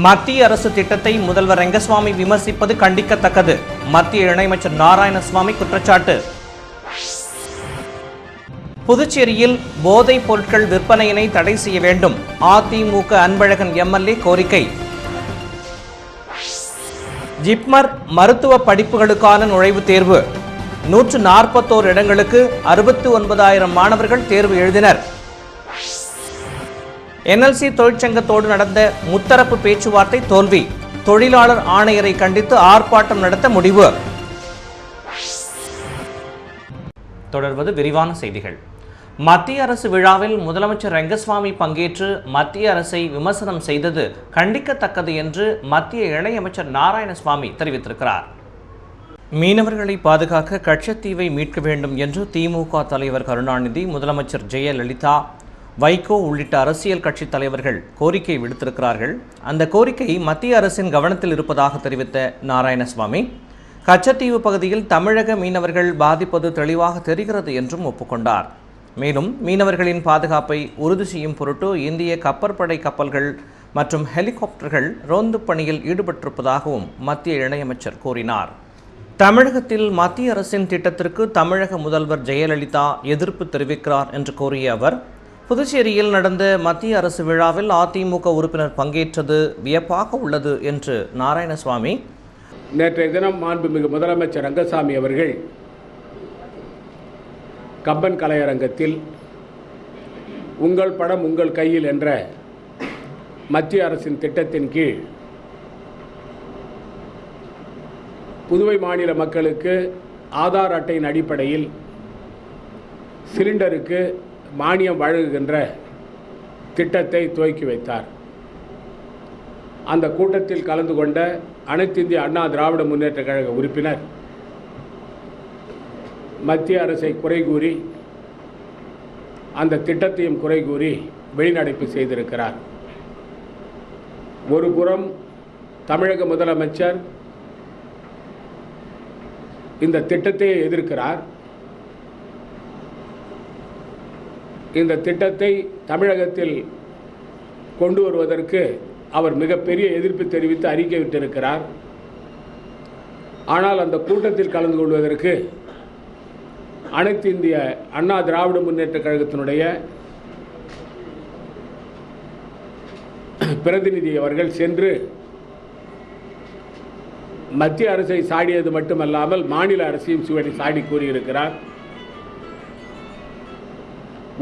மத்திய அரசு திட்டத்தை முதல்வர் ரெங்கசாமி விமர்சிப்பது கண்டிக்கத்தக்கது. மத்திய இணையமைச்சர் நாராயணசுவாமி குற்றச்சாட்டு. புதுச்சேரியில் போதைப் பொருட்கள் விற்பனையினை தடை செய்ய வேண்டும். அதிமுக அன்பழகன் எம்எல்ஏ கோரிக்கை. ஜிப்மர் மருத்துவ படிப்புகளுக்கான நுழைவுத் தேர்வு 141 இடங்களுக்கு 69,000 மாணவர்கள் தேர்வு எழுதினர். என்எல்சி தொழிற்சங்கத்தோடு நடந்த முத்தரப்பு பேச்சுவார்த்தை தோல்வி. தொழிலாளர் ஆணையரை கண்டித்து ஆர்ப்பாட்டம் நடத்த முடிவு. தொடர்வது விரிவான செய்திகள். மத்திய அரசு விழாவில் முதலமைச்சர் ரெங்கசாமி பங்கேற்று மத்திய அரசை விமர்சனம் செய்தது கண்டிக்கத்தக்கது என்று மத்திய இணையமைச்சர் நாராயணசுவாமி தெரிவித்திருக்கிறார். மீனவர்களை பாதுகாக்க கச்சத்தீவை மீட்க வேண்டும் என்று திமுக தலைவர் கருணாநிதி, முதலமைச்சர் ஜெயலலிதா, வைகோ உள்ளிட்ட அரசியல் கட்சி தலைவர்கள் கோரிக்கை விடுத்திருக்கிறார்கள். அந்த கோரிக்கை மத்திய அரசின் கவனத்தில் இருப்பதாக தெரிவித்த நாராயணசுவாமி, கச்சத்தீவு பகுதியில் தமிழக மீனவர்கள் பாதிப்பது தெளிவாக தெரிகிறது என்றும் ஒப்புக்கொண்டார். மேலும் மீனவர்களின் பாதுகாப்பை உறுதி செய்யும் பொருட்டு இந்திய கப்பற்படை கப்பல்கள் மற்றும் ஹெலிகாப்டர்கள் ரோந்து பணியில் ஈடுபட்டிருப்பதாகவும் மத்திய இணையமைச்சர் கூறினார். தமிழகத்தில் மத்திய அரசின் திட்டத்திற்கு தமிழக முதல்வர் ஜெயலலிதா எதிர்ப்பு தெரிவிக்கிறார் என்று கூறிய அவர், புதுச்சேரியில் நடந்த மத்திய அரசு விழாவில் அதிமுக உறுப்பினர் பங்கேற்றது வியப்பாக உள்ளது என்று நாராயணசுவாமி, நேற்றைய தினம் மாண்புமிகு முதலமைச்சர் ரங்கசாமி அவர்கள் கம்பன் கலையரங்கத்தில் உங்கள் படம் உங்கள் கையில் என்ற மத்திய அரசின் திட்டத்தின் கீழ் புதுவை மாநில மக்களுக்கு ஆதார் அட்டையின் அடிப்படையில் சிலிண்டருக்கு மானியம் வழங்குகின்ற திட்டத்தை துவக்கி வைத்தார். அந்த கூட்டத்தில் கலந்து கொண்ட அனைத்து இந்திய அண்ணா திராவிட முன்னேற்ற கழக உறுப்பினர் மத்திய அரசை குறை கூறி, அந்த திட்டத்தையும் குறை கூறி வெளிநடப்பு செய்திருக்கிறார். ஒரு புறம் தமிழக முதலமைச்சர் இந்த திட்டத்தை எதிர்க்கிறார். இந்த திட்டத்தை தமிழகத்தில் கொண்டு வருவதற்கு அவர் மிகப்பெரிய எதிர்ப்பு தெரிவித்து அறிக்கை விட்டிருக்கிறார். ஆனால் அந்த கூட்டத்தில் கலந்து கொள்வதற்கு அனைத்து இந்திய அண்ணா திராவிட முன்னேற்ற கழகத்தினுடைய பிரதிநிதி அவர்கள் சென்று மத்திய அரசை சாடியது மட்டுமல்லாமல் மாநில அரசையும் சாடி கூறியிருக்கிறார்.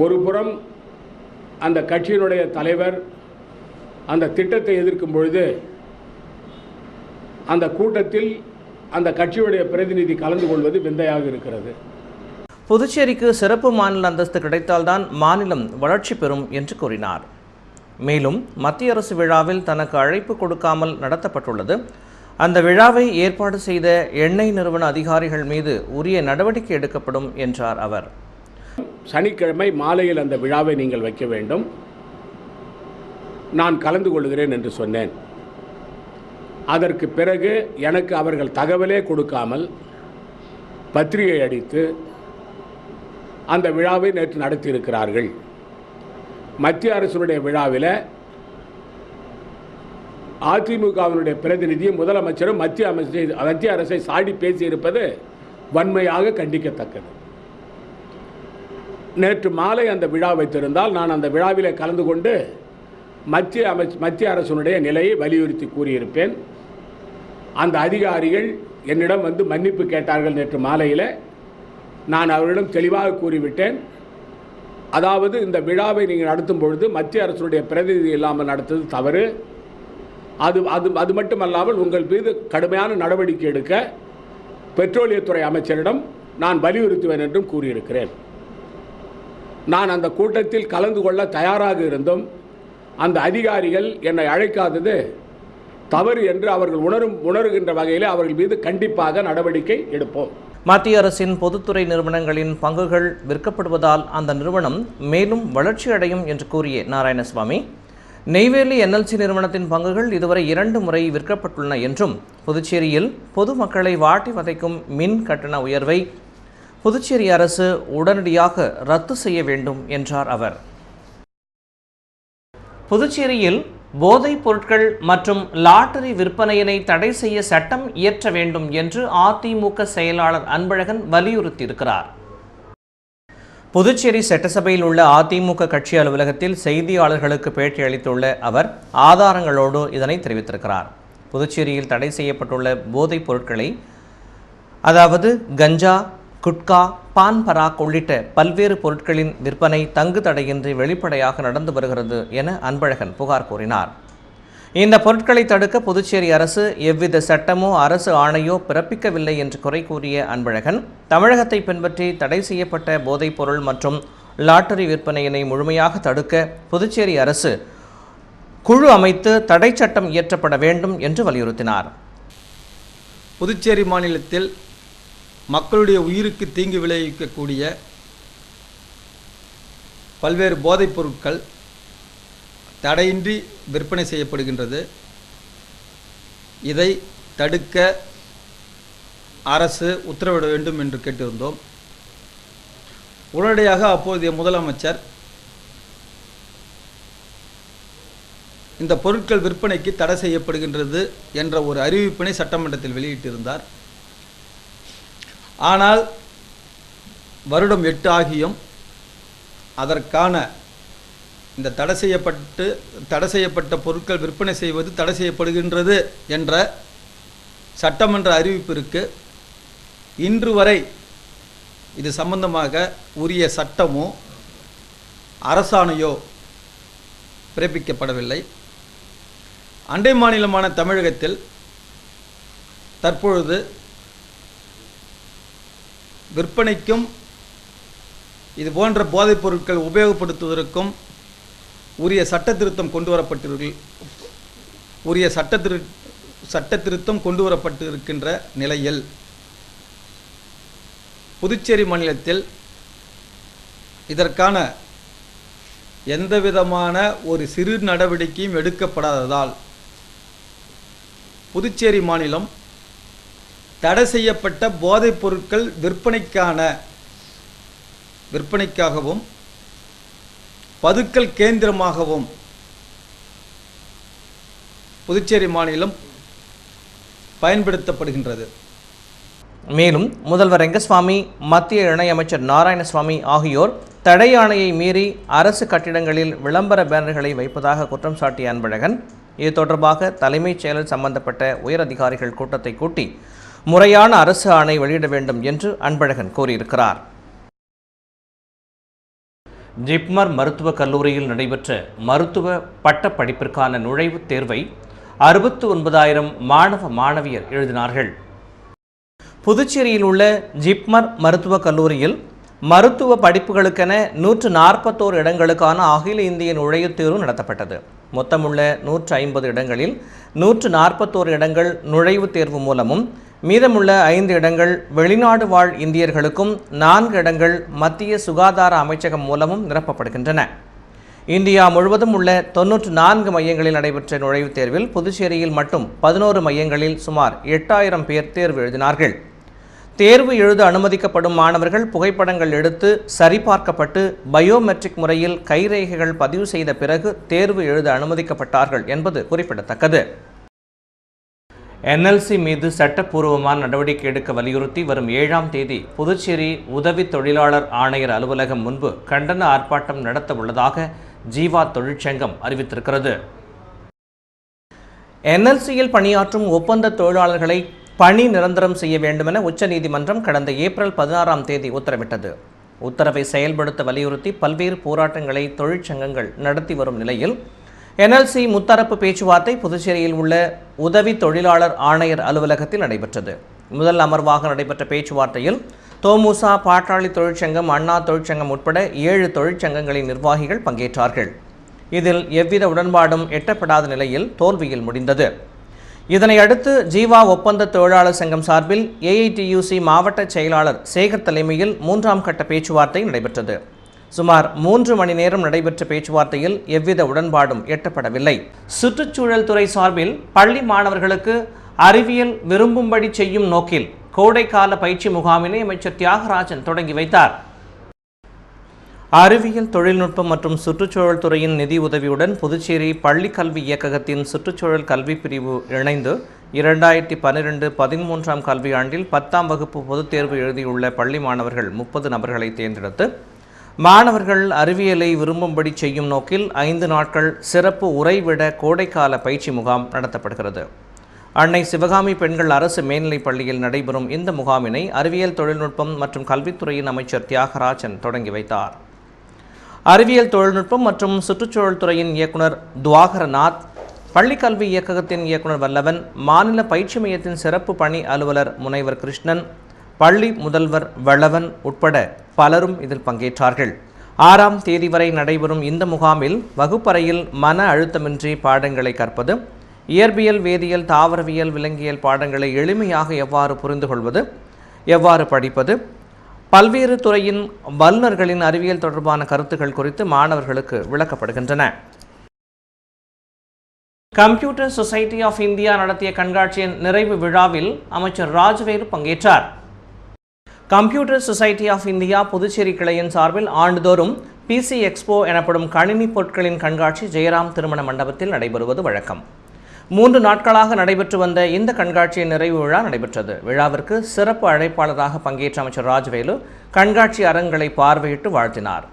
ஒரு புறம் அந்த கட்சியினுடைய தலைவர் அந்த திட்டத்தை எதிர்க்கும் பொழுது அந்த கூட்டத்தில் அந்த கட்சியுடைய பிரதிநிதி கலந்து கொள்வது விந்தையாக இருக்கிறது. புதுச்சேரிக்கு சிறப்பு மாநில அந்தஸ்து கிடைத்தால்தான் மாநிலம் வளர்ச்சி பெறும் என்று கூறினார். மேலும் மத்திய அரசு விழாவில் தனக்கு அழைப்பு கொடுக்காமல் நடத்தப்பட்டுள்ளது. அந்த விழாவை ஏற்பாடு செய்த எண்ணெய் நிறுவன அதிகாரிகள் மீது உரிய நடவடிக்கை எடுக்கப்படும் என்றார் அவர். சனிக்கிழமை மாலையில் அந்த விழாவை நீங்கள் வைக்க வேண்டும், நான் கலந்து கொள்கிறேன் என்று சொன்னேன். அதற்கு பிறகு எனக்கு அவர்கள் தகவலே கொடுக்காமல் பத்திரிகை அடித்து அந்த விழாவை நேற்று நடத்தியிருக்கிறார்கள். மத்திய அரசுடைய விழாவில் அதிமுகவினுடைய பிரதிநிதியும் முதலமைச்சரும் மத்திய அரசை சாடி பேசியிருப்பது வன்மையாக கண்டிக்கத்தக்கது. நேற்று மாலை அந்த விழா வைத்திருந்தால் நான் அந்த விழாவில் கலந்து கொண்டு மத்திய அரசுடைய நிலையை வலியுறுத்தி கூறியிருப்பேன். அந்த அதிகாரிகள் என்னிடம் வந்து மன்னிப்பு கேட்டார்கள். நேற்று மாலையில் நான் அவர்களிடம் தெளிவாக கூறிவிட்டேன். அதாவது இந்த விழாவை நீங்கள் நடத்தும் பொழுது மத்திய அரசுடைய பிரதிநிதி இல்லாமல் நடத்துவது தவறு. அது மட்டுமல்லாமல் உங்கள் மீது கடுமையான நடவடிக்கை எடுக்க பெட்ரோலியத்துறை அமைச்சரிடம் நான் வலியுறுத்துவேன் என்றும் கூறியிருக்கிறேன். நான் அந்த கூட்டத்தில் கலந்து கொள்ள தயாராக இருந்தும் அந்த அதிகாரிகள் என்னை அழைக்காதது தவறு என்று அவர்கள் உணர்கின்ற வகையில் அவர்கள் மீது கண்டிப்பாக நடவடிக்கை எடுப்போம். மத்திய அரசின் பொதுத்துறை நிறுவனங்களின் பங்குகள் விற்கப்படுவதால் அந்த நிறுவனம் மேலும் வளர்ச்சி அடையும் என்று கூறிய நாராயணசுவாமி, நெய்வேலி என்எல்சி நிறுவனத்தின் பங்குகள் இதுவரை 2 முறை விற்கப்பட்டுள்ளன என்றும், புதுச்சேரியில் பொதுமக்களை வாட்டி வதைக்கும் மின் கட்டண உயர்வை புதுச்சேரி அரசு உடனடியாக ரத்து செய்ய வேண்டும் என்றார் அவர். புதுச்சேரியில் போதைப் பொருட்கள் மற்றும் லாட்டரி விற்பனையினை தடை செய்ய சட்டம் இயற்ற வேண்டும் என்று அதிமுக செயலாளர் அன்பழகன் வலியுறுத்தியிருக்கிறார். புதுச்சேரி சட்டசபையில் உள்ள அதிமுக கட்சி அலுவலகத்தில் செய்தியாளர்களுக்கு பேட்டி அளித்துள்ள அவர் ஆதாரங்களோடு இதனை தெரிவித்திருக்கிறார். புதுச்சேரியில் தடை செய்யப்பட்டுள்ள போதைப் பொருட்களை, அதாவது கஞ்சா, குட்கா, பான் பராக் உள்ளிட்ட பல்வேறு பொருட்களின் விற்பனை தங்கு தடையின்றி வெளிப்படையாக நடந்து வருகிறது என அன்பழகன் புகார் கூறினார். இந்த பொருட்களை தடுக்க புதுச்சேரி அரசு எவ்வித சட்டமோ அரசு ஆணையோ பிறப்பிக்கவில்லை என்று குறை கூறிய அன்பழகன், தமிழகத்தை பின்பற்றி தடை செய்யப்பட்ட போதைப் பொருள் மற்றும் லாட்டரி விற்பனையினை முழுமையாக தடுக்க புதுச்சேரி அரசு குழு அமைத்து தடை சட்டம் இயற்றப்பட வேண்டும் என்று வலியுறுத்தினார். புதுச்சேரி மாநிலத்தில் மக்களுடைய உயிருக்கு தீங்கு விளைவிக்கக்கூடிய பல்வேறு போதைப் பொருட்கள் தடையின்றி விற்பனை செய்யப்படுகின்றது. இதை தடுக்க அரசு உத்தரவிட வேண்டும் என்று கேட்டிருந்தோம். உடனடியாக அப்போதைய முதலமைச்சர் இந்த பொருட்கள் விற்பனைக்கு தடை செய்யப்படுகின்றது என்ற ஒரு அறிவிப்பினை சட்டமன்றத்தில் வெளியிட்டிருந்தார். ஆனால் வருடம் 8 ஆகியும் அதற்கான இந்த தடை செய்யப்பட்ட பொருட்கள் விற்பனை செய்வது தடை செய்யப்படுகின்றது என்ற சட்டமன்ற அறிவிப்பிற்கு இன்று வரை இது சம்பந்தமாக உரிய சட்டமோ அரசாணையோ பிறப்பிக்கப்படவில்லை. அண்டை மாநிலமான தமிழகத்தில் தற்பொழுது விற்பனைக்கும் இது போன்ற போதைப் பொருட்கள் உபயோகப்படுத்துவதற்கும் உரிய சட்ட திருத்தம் கொண்டு வரப்பட்டிருக்கின்ற நிலையில் புதுச்சேரி மாநிலத்தில் இதற்கான எந்தவிதமான ஒரு சிறு நடவடிக்கையும் எடுக்கப்படாததால் புதுச்சேரி மாநிலம் தடை செய்யப்பட்ட போதைப் பொருட்கள் விற்பனைக்காகவும் பதுக்கல் கேந்திரமாகவும் புதுச்சேரி மாநிலம் பயன்படுத்தப்படுகின்றது. மேலும் முதல்வர் ரெங்கஸ்வாமி, மத்திய இணையமைச்சர் நாராயணசுவாமி ஆகியோர் தடை ஆணையை மீறி அரசு கட்டிடங்களில் விளம்பர பேனர்களை வைப்பதாக குற்றம் சாட்டிய அன்பழகன், இது தொடர்பாக தலைமைச் செயலர் சம்பந்தப்பட்ட உயர் அதிகாரிகள் கூட்டத்தை கூட்டி முறையான அரசு ஆணை வெளியிட வேண்டும் என்று அன்பழகன் கூறியிருக்கிறார். ஜிப்மர் மருத்துவக் கல்லூரியில் நடைபெற்ற மருத்துவ பட்டப் படிப்பிற்கான நுழைவுத் தேர்வை 69,000 மாணவ மாணவியர் எழுதினார்கள். புதுச்சேரியில் உள்ள ஜிப்மர் மருத்துவக் கல்லூரியில் மருத்துவ படிப்புகளுக்கென 141 இடங்களுக்கான அகில இந்திய நுழைவுத் தேர்வு நடத்தப்பட்டது. மொத்தமுள்ள 150 இடங்களில் 141 இடங்கள் நுழைவுத் தேர்வு மூலமும், மீதமுள்ள 5 இடங்கள் வெளிநாடு வாழ் இந்தியர்களுக்கும் 4 இடங்கள் மத்திய சுகாதார அமைச்சகம் மூலமும் நிரப்பப்படுகின்றன. இந்தியா முழுவதும் உள்ள 94 மையங்களில் நடைபெற்ற நுழைவுத் தேர்வில் புதுச்சேரியில் மட்டும் 11 மையங்களில் சுமார் 8,000 பேர் தேர்வு எழுதினார்கள். தேர்வு எழுத அனுமதிக்கப்படும் மாணவர்கள் புகைப்படங்கள் எடுத்து சரிபார்க்கப்பட்டு பயோமெட்ரிக் முறையில் கைரேகைகள் பதிவு செய்த பிறகு தேர்வு எழுத அனுமதிக்கப்பட்டார்கள் என்பது குறிப்பிடத்தக்கது. NLC மீது சட்டப்பூர்வமான நடவடிக்கை எடுக்க வலியுறுத்தி வரும் 7ஆம் தேதி புதுச்சேரி உதவி தொழிலாளர் ஆணையர் அலுவலகம் முன்பு கண்டன ஆர்ப்பாட்டம் நடத்த உள்ளதாக ஜீவா தொழிற்சங்கம் அறிவித்திருக்கிறது. NLCயில் பணியாற்றும் ஒப்பந்த தொழிலாளர்களை பணி நிரந்தரம் செய்ய வேண்டுமென உச்சநீதிமன்றம் கடந்த ஏப்ரல் 16ஆம் தேதி உத்தரவிட்டது. உத்தரவை செயல்படுத்த வலியுறுத்தி பல்வேறு போராட்டங்களை தொழிற்சங்கங்கள் நடத்தி வரும் நிலையில் NLC முத்தரப்பு பேச்சுவார்த்தை புதுச்சேரியில் உள்ள உதவி தொழிலாளர் ஆணையர் அலுவலகத்தில் நடைபெற்றது. முதல் அமர்வாக நடைபெற்ற பேச்சுவார்த்தையில் தோமுசா, பாட்டாளி தொழிற்சங்கம், அண்ணா தொழிற்சங்கம் உட்பட 7 தொழிற்சங்கங்களின் நிர்வாகிகள் பங்கேற்றார்கள். இதில் எவ்வித உடன்பாடும் எட்டப்படாத நிலையில் தோல்வியில் முடிந்தது. இதனை அடுத்து ஜீவா ஒப்பந்த தொழிலாளர் சங்கம் சார்பில் AITUC மாவட்ட செயலாளர் சேகர் தலைமையில் 3ஆம் கட்ட பேச்சுவார்த்தை நடைபெற்றது. சுமார் 3 மணி நேரம் நடைபெற்ற பேச்சுவார்த்தையில் எவ்வித உடன்பாடும் எட்டப்படவில்லை. சுற்றுச்சூழல் துறை சார்பில் பள்ளி மாணவர்களுக்கு அறிவியல் விரும்பும்படி செய்யும் நோக்கில் கோடைக்கால பயிற்சி முகாமினை அமைச்சர் தியாகராஜன் தொடங்கி வைத்தார். அறிவியல் தொழில்நுட்பம் மற்றும் சுற்றுச்சூழல் துறையின் நிதி உதவியுடன் புதுச்சேரி பள்ளிக் கல்வி இயக்ககத்தின் சுற்றுச்சூழல் கல்வி பிரிவு இணைந்து 2012-13 கல்வியாண்டில் 10ஆம் வகுப்பு பொதுத் தேர்வு எழுதியுள்ள பள்ளி மாணவர்கள் 30 நபர்களை தேர்ந்தெடுத்து மாணவர்கள் அறிவியலை விரும்பும்படி செய்யும் நோக்கில் 5 நாட்கள் சிறப்பு உறைவிட கோடைக்கால பயிற்சி முகாம் நடத்தப்படுகிறது. அன்னை சிவகாமி பெண்கள் அரசு மேல்நிலைப் பள்ளியில் நடைபெறும் இந்த முகாமினை அறிவியல் தொழில்நுட்பம் மற்றும் கல்வித்துறையின் அமைச்சர் தியாகராஜன் தொடங்கி வைத்தார். அறிவியல் தொழில்நுட்பம் மற்றும் சுற்றுச்சூழல் துறையின் இயக்குனர் துவாகரநாத், பள்ளிக்கல்வி இயக்ககத்தின் இயக்குனர் வல்லவன், மாநில பயிற்சி மையத்தின் சிறப்பு பணி அலுவலர் முனைவர் கிருஷ்ணன், பள்ளி முதல்வர் வளவன் உட்பட பலரும் இதில் பங்கேற்றார்கள். 6ஆம் தேதி வரை நடைபெறும் இந்த முகாமில் வகுப்பறையில் மன அழுத்தமின்றி பாடங்களை கற்பது, இயற்பியல், வேதியியல், தாவரவியல், விலங்கியல் பாடங்களை எளிமையாக எவ்வாறு புரிந்து கொள்வது, எவ்வாறு படிப்பது, பல்வேறு துறையின் வல்லுநர்களின் அறிவியல் தொடர்பான கருத்துக்கள் குறித்து மாணவர்களுக்கு விளக்கப்படுகின்றன. கம்ப்யூட்டர் சொசைட்டி ஆஃப் இந்தியா நடத்திய கண்காட்சியின் நிறைவு விழாவில் அமைச்சர் ராஜவேலு பங்கேற்றார். Computer society of India Puducherry கிளையின் சார்பில் ஆண்டுதோறும் பிசி எக்ஸ்போ எனப்படும் கணினி பொருட்களின் கண்காட்சி ஜெயராம் திருமண மண்டபத்தில் நடைபெறுவது வழக்கம். 3 நாட்களாக நடைபெற்று வந்த இந்த கண்காட்சியின் நிறைவு விழா நடைபெற்றது. விழாவிற்கு சிறப்பு அழைப்பாளராக பங்கேற்ற அமைச்சர் ராஜவேலு கண்காட்சி அரங்குகளை பார்வையிட்டு வாழ்த்தினார்.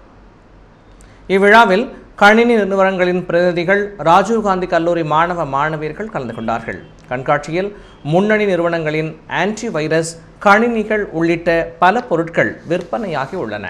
இவ்விழாவில் கணினி நிறுவனங்களின் பிரதிநிதிகள், ராஜீவ்காந்தி கல்லூரி மாணவ மாணவியர்கள் கலந்து கொண்டார்கள். கண்காட்சியில் முன்னணி நிறுவனங்களின் ஆன்டி வைரஸ் கணினிகள் உள்ளிட்ட பல பொருட்கள் விற்பனையாகி உள்ளன.